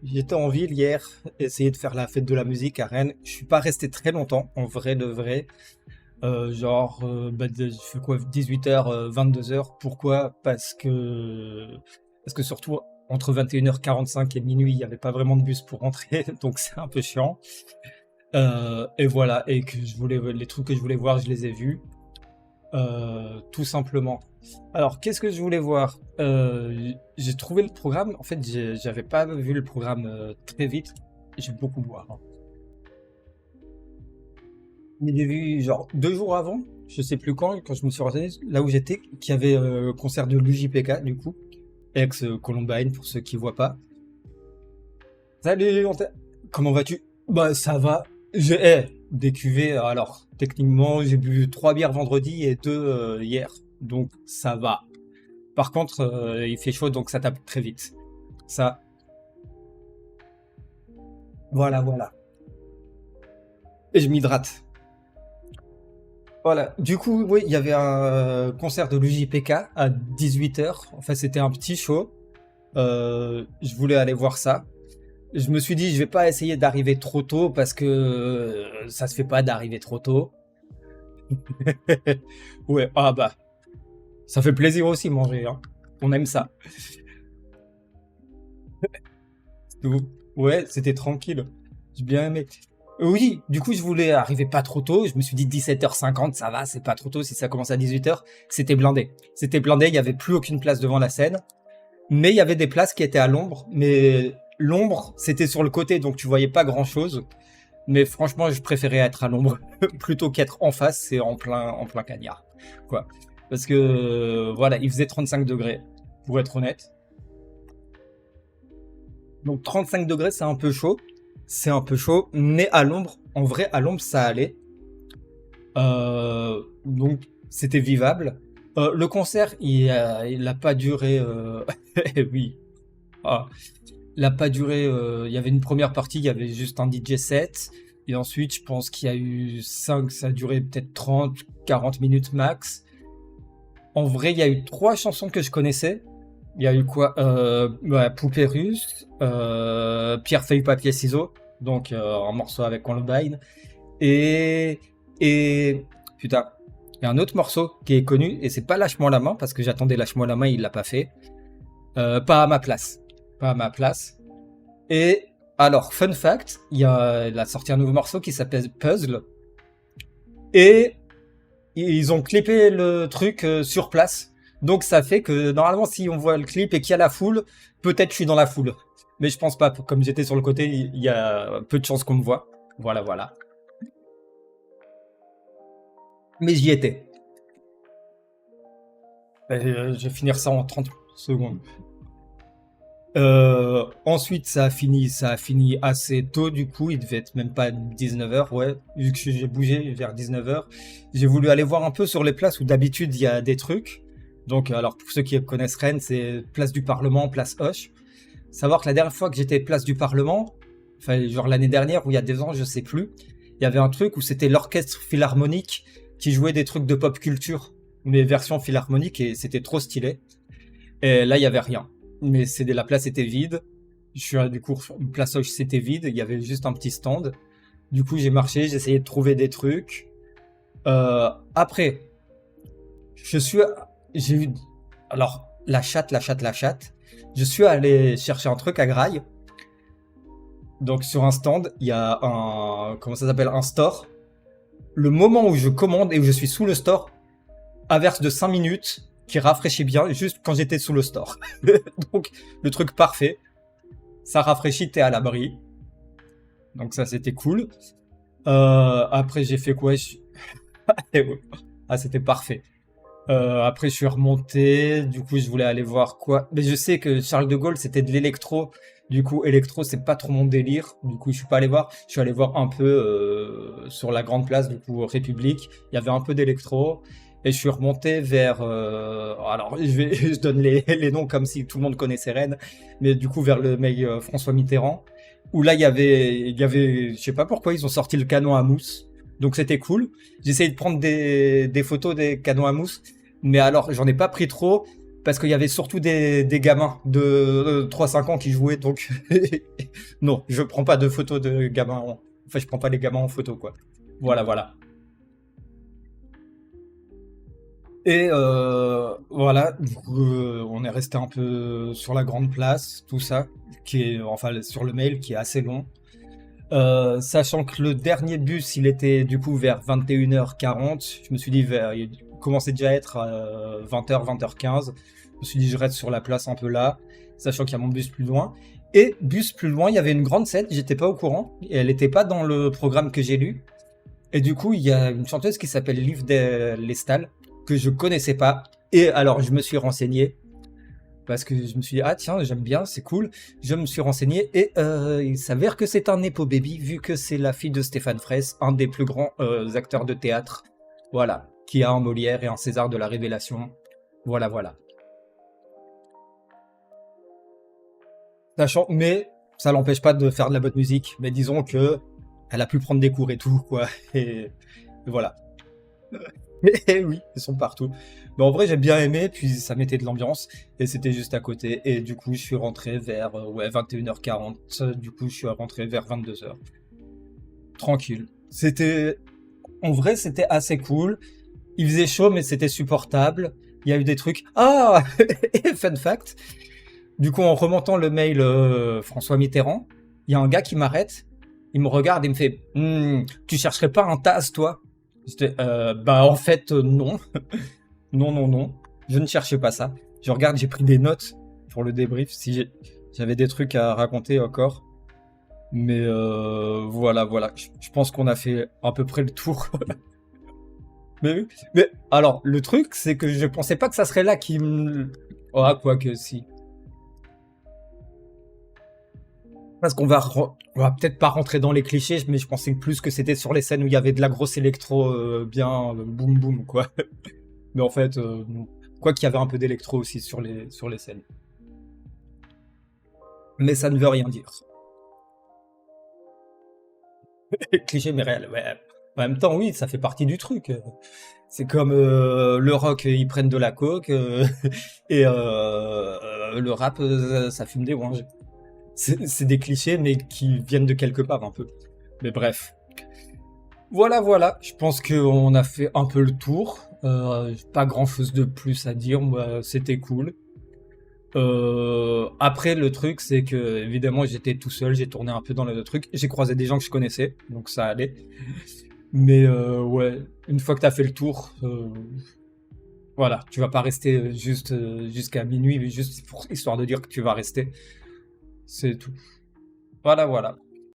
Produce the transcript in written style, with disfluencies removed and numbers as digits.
J'étais en ville hier, essayer de faire la fête de la musique à Rennes. Je suis pas resté très longtemps, en vrai de vrai. Je fais quoi, 18h, 22h. Pourquoi? Parce que surtout, entre 21h45 et minuit, il n'y avait pas vraiment de bus pour rentrer, donc c'est un peu chiant. Et voilà, et que les trucs que je voulais voir, je les ai vus. Tout simplement. Alors, qu'est-ce que je voulais voir? J'ai trouvé le programme. En fait, j'avais pas vu le programme très vite. J'ai beaucoup boire, hein. Mais j'ai vu genre 2 jours avant, je sais plus quand je me suis renseigné, là où j'étais, qu'il y avait concert de l'UJPK, du coup, ex Columbine, pour ceux qui voient pas. Salut, comment vas-tu? Bah, ça va. Des cuvées. Alors, techniquement, j'ai bu 3 bières vendredi et 2 hier. Donc, ça va. Par contre, il fait chaud, donc ça tape très vite. Ça, voilà. Et je m'hydrate. Voilà. Du coup, oui, il y avait un concert de l'UJPK à 18h. Enfin, c'était un petit show. Je voulais aller voir ça. Je me suis dit, je vais pas essayer d'arriver trop tôt parce que ça se fait pas d'arriver trop tôt. Ouais, ah bah, ça fait plaisir aussi manger, hein. On aime ça. Tout. Ouais, c'était tranquille. J'ai bien aimé. Oui, du coup, je voulais arriver pas trop tôt. Je me suis dit 17h50, ça va, c'est pas trop tôt. Si ça commence à 18h, c'était blindé. C'était blindé, il y avait plus aucune place devant la scène. Mais il y avait des places qui étaient à l'ombre. Mais l'ombre, c'était sur le côté, donc tu voyais pas grand-chose. Mais franchement, je préférais être à l'ombre plutôt qu'être en face, c'est en plein cagnard, quoi. Parce que, voilà, il faisait 35 degrés, pour être honnête. Donc 35 degrés, c'est un peu chaud. C'est un peu chaud, mais à l'ombre, en vrai, à l'ombre, ça allait. Donc, c'était vivable. Le concert, il a pas duré. Eh oui. Ah. Il a pas duré. Il y avait une première partie, il y avait juste un DJ set. Et ensuite, je pense qu'il y a eu 5. Ça a duré peut-être 30, 40 minutes max. En vrai, il y a eu 3 chansons que je connaissais. Il y a eu quoi? Poupée russe, Pierre, feuille, papier, ciseaux. Donc, un morceau avec Columbine. Et, et putain, il y a un autre morceau qui est connu et c'est pas Lâche-moi la main parce que j'attendais Lâche-moi la main, il l'a pas fait. Pas à ma place. Pas à ma place. Et alors, fun fact, il a sorti un nouveau morceau qui s'appelle Puzzle et ils ont clippé le truc sur place. Donc ça fait que normalement, si on voit le clip et qu'il y a la foule, peut-être je suis dans la foule. Mais je pense pas, comme j'étais sur le côté, il y a peu de chances qu'on me voit. Voilà. Mais j'y étais. Je vais finir ça en 30 secondes. Ensuite, ça a fini assez tôt, du coup, il devait être même pas 19h, ouais, vu que j'ai bougé vers 19h. J'ai voulu aller voir un peu sur les places où d'habitude il y a des trucs. Donc, alors, pour ceux qui connaissent Rennes, c'est place du Parlement, place Hoche. Savoir que la dernière fois que j'étais place du Parlement, enfin, genre l'année dernière ou il y a 2 ans, je sais plus, il y avait un truc où c'était l'orchestre philharmonique qui jouait des trucs de pop culture, mais version philharmonique, et c'était trop stylé. Et là, il y avait rien. Mais la place était vide. Je suis du coup, place Hoche, c'était vide. Il y avait juste un petit stand. Du coup, j'ai marché, j'ai essayé de trouver des trucs. Après, je suis, j'ai eu, alors, la chatte. Je suis allé chercher un truc à Graille. Donc, sur un stand, il y a comment ça s'appelle, un store. Le moment où je commande et où je suis sous le store, averse de 5 minutes qui rafraîchit bien juste quand j'étais sous le store. Donc, le truc parfait. Ça rafraîchit, t'es à l'abri. Donc ça, c'était cool. Après, j'ai fait quoi? Ah, c'était parfait. Après, je suis remonté. Du coup, je voulais aller voir quoi. Mais je sais que Charles de Gaulle, c'était de l'électro. Du coup, électro, c'est pas trop mon délire. Du coup, je suis pas allé voir. Je suis allé voir un peu sur la grande place, du coup, République. Il y avait un peu d'électro. Et je suis remonté vers. Alors, je donne les noms comme si tout le monde connaissait Rennes. Mais du coup, vers le mail François Mitterrand. Où là, je sais pas pourquoi, ils ont sorti le canon à mousse. Donc, c'était cool. J'ai essayé de prendre des photos des canons à mousse. Mais alors, j'en ai pas pris trop Parce qu'il y avait surtout des gamins de 3-5 ans qui jouaient, donc non, je prends pas de photos de gamins. Enfin, je prends pas les gamins en photo, quoi. Voilà, voilà. Et voilà, du coup, on est resté un peu sur la grande place, tout ça, qui est, enfin, sur le mail, qui est assez long. Sachant que le dernier bus, il était du coup vers 21h40. Je me suis dit, il commençait déjà à être 20h, 20h15. Je me suis dit, je reste sur la place un peu là, sachant qu'il y a mon bus plus loin. Et bus plus loin, il y avait une grande scène, j'étais pas au courant, et elle n'était pas dans le programme que j'ai lu. Et du coup, il y a une chanteuse qui s'appelle Liv Lestal, que je connaissais pas. Et alors, je me suis renseigné, parce que je me suis dit, ah tiens, j'aime bien, c'est cool. Je me suis renseigné, et il s'avère que c'est un Nepo Baby, vu que c'est la fille de Stéphane Fraisse, un des plus grands acteurs de théâtre. Voilà, qui a un Molière et un César de la Révélation. Voilà, voilà. Sachant, mais ça l'empêche pas de faire de la bonne musique. Mais disons que elle a pu prendre des cours et tout, quoi. Et voilà. Et oui, ils sont partout. Mais en vrai, j'ai bien aimé, puis ça mettait de l'ambiance, et c'était juste à côté. Et du coup, je suis rentré vers ouais, 21h40. Du coup, je suis rentré vers 22h. Tranquille. C'était. En vrai, c'était assez cool. Il faisait chaud, mais c'était supportable. Il y a eu des trucs. Ah et fun fact. Du coup, en remontant le mail François Mitterrand, il y a un gars qui m'arrête. Il me regarde et me fait Tu chercherais pas un TAS, toi? J'étais bah en fait non. Non, non, non. Je ne cherchais pas ça. Je regarde, j'ai pris des notes pour le débrief si j'avais des trucs à raconter encore. Mais voilà, voilà. Je pense qu'on a fait à peu près le tour. Mais oui. Mais alors, le truc, c'est que je pensais pas que ça serait là qui me. Ah, quoi que si. Parce on va peut-être pas rentrer dans les clichés, mais je pensais plus que c'était sur les scènes où il y avait de la grosse électro bien boum boum, quoi. Mais en fait, non. Quoi qu'il y avait un peu d'électro aussi sur les scènes. Mais ça ne veut rien dire. Cliché mais réel, ouais. En même temps, oui, ça fait partie du truc. C'est comme le rock, ils prennent de la coke, et le rap, ça fume des wanges. C'est des clichés, mais qui viennent de quelque part un peu. Mais bref. Voilà, voilà. Je pense qu'on a fait un peu le tour. Pas grand-chose de plus à dire. Moi, c'était cool. Après, le truc, c'est que évidemment, j'étais tout seul. J'ai tourné un peu dans le truc. J'ai croisé des gens que je connaissais, donc ça allait. Mais ouais, une fois que t'as fait le tour, voilà, tu vas pas rester juste jusqu'à minuit, mais juste pour histoire de dire que tu vas rester. C'est tout. Voilà, voilà.